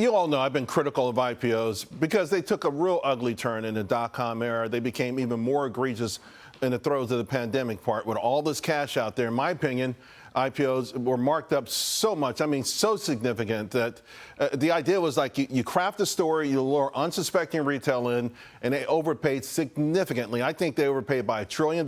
You all know I've been critical of IPOs because they took a real ugly turn in the dot-com era. They became even more egregious in the throes of the pandemic part. With all this cash out there, in my opinion, IPOs were marked up so much, I mean, so significant that the idea was like you craft a story, you lure unsuspecting retail in, and they overpaid significantly. I think they overpaid by $1 trillion.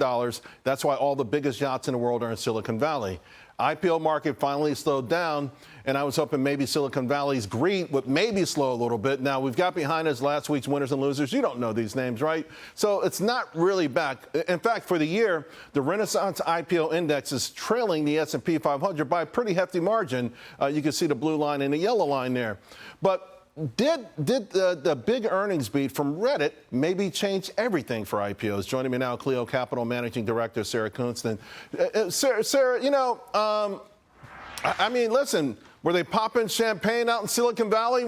That's why all the biggest yachts in the world are in Silicon Valley. IPO market finally slowed down, and I was hoping maybe Silicon Valley's greed would maybe slow a little bit. Now, we've got behind us last week's winners and losers. You don't know these names, right? So it's not really back. In fact, for the year, the Renaissance IPO index is trailing the S&P 500 by a pretty hefty margin. You can see the blue line and the yellow line there. But did the big earnings beat from Reddit maybe change everything for IPOs? Joining me now, Cleo Capital Managing Director Sarah Kunst. And Sarah, you know, I mean, listen, were they popping champagne out in Silicon Valley?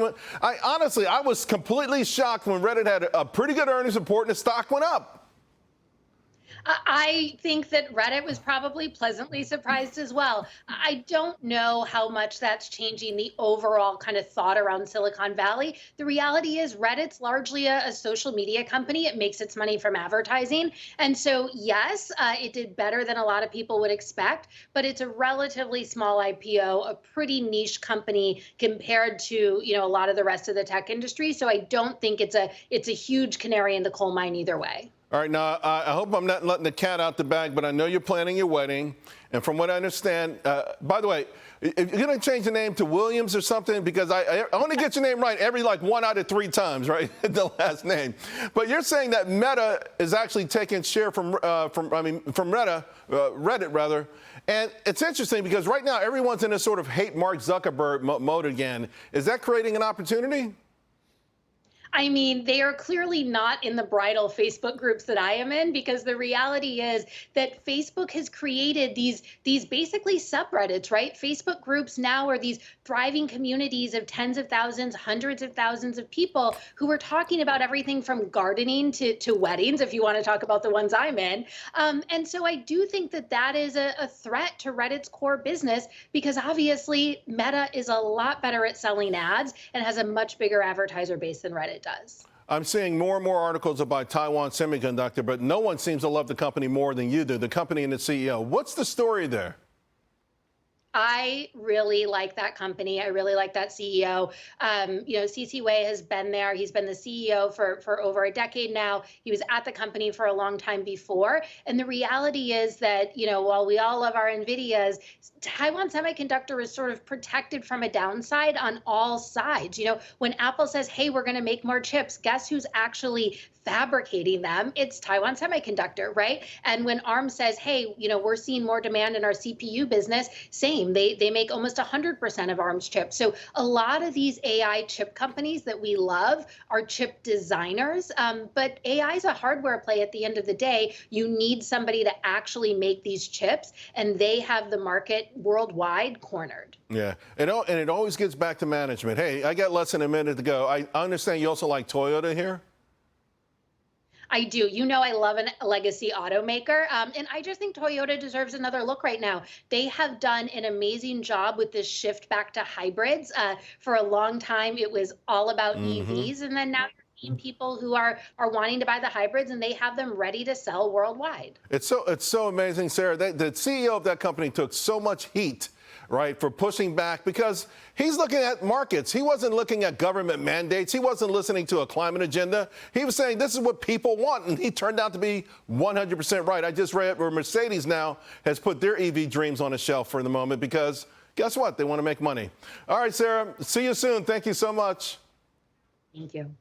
Honestly, I was completely shocked when Reddit had a pretty good earnings report and the stock went up. I think that Reddit was probably pleasantly surprised as well. I don't know how much that's changing the overall kind of thought around Silicon Valley. The reality is Reddit's largely a social media company. It makes its money from advertising. And so, yes, it did better than a lot of people would expect, but it's a relatively small IPO, a pretty niche company compared to, you know, a lot of the rest of the tech industry. So I don't think it's a huge canary in the coal mine either way. All right, now, I hope I'm not letting the cat out the bag, but I know you're planning your wedding. And from what I understand, by the way, if you're going to change the name to Williams or something, because I only get your name right every like 1 out of 3 times, right? The last name. But you're saying that Meta is actually taking share from Reddit rather. And it's interesting because right now everyone's in this sort of hate Mark Zuckerberg mode again. Is that creating an opportunity? I mean, they are clearly not in the bridal Facebook groups that I am in, because the reality is that Facebook has created these basically subreddits, right? Facebook groups now are these thriving communities of tens of thousands, hundreds of thousands of people who are talking about everything from gardening to weddings, if you want to talk about the ones I'm in. And so I do think that that is a threat to Reddit's core business, because obviously Meta is a lot better at selling ads and has a much bigger advertiser base than Reddit does. I'm seeing more and more articles about Taiwan Semiconductor, but no one seems to love the company more than you do, the company and the CEO. What's the story there? I really like that company. I really like that CEO. You know, C.C. Wei has been there. He's been the CEO for over a decade now. He was at the company for a long time before. And the reality is that, you know, while we all love our NVIDIAs, Taiwan Semiconductor is sort of protected from a downside on all sides. You know, when Apple says, hey, we're going to make more chips, guess who's actually fabricating them? It's Taiwan Semiconductor, right? And when ARM says, hey, you know, we're seeing more demand in our CPU business, same. They make almost 100% of ARM's chips. So a lot of these AI chip companies that we love are chip designers, but AI is a hardware play at the end of the day. You need somebody to actually make these chips, and they have the market worldwide cornered. Yeah, and it always gets back to management. Hey, I got less than a minute to go. I understand you also like Toyota here? I do. You know, I love a legacy automaker. And I just think Toyota deserves another look right now. They have done an amazing job with this shift back to hybrids. For a long time, it was all about EVs. And then now you're seeing people who are wanting to buy the hybrids, and they have them ready to sell worldwide. It's so amazing, Sarah. The CEO of that company took so much heat, right, for pushing back, because he's looking at markets. He wasn't looking at government mandates. He wasn't listening to a climate agenda. He was saying this is what people want, and he turned out to be 100% right. I just read where Mercedes now has put their EV dreams on a shelf for the moment because guess what? They want to make money. All right, Sarah, see you soon. Thank you so much. Thank you.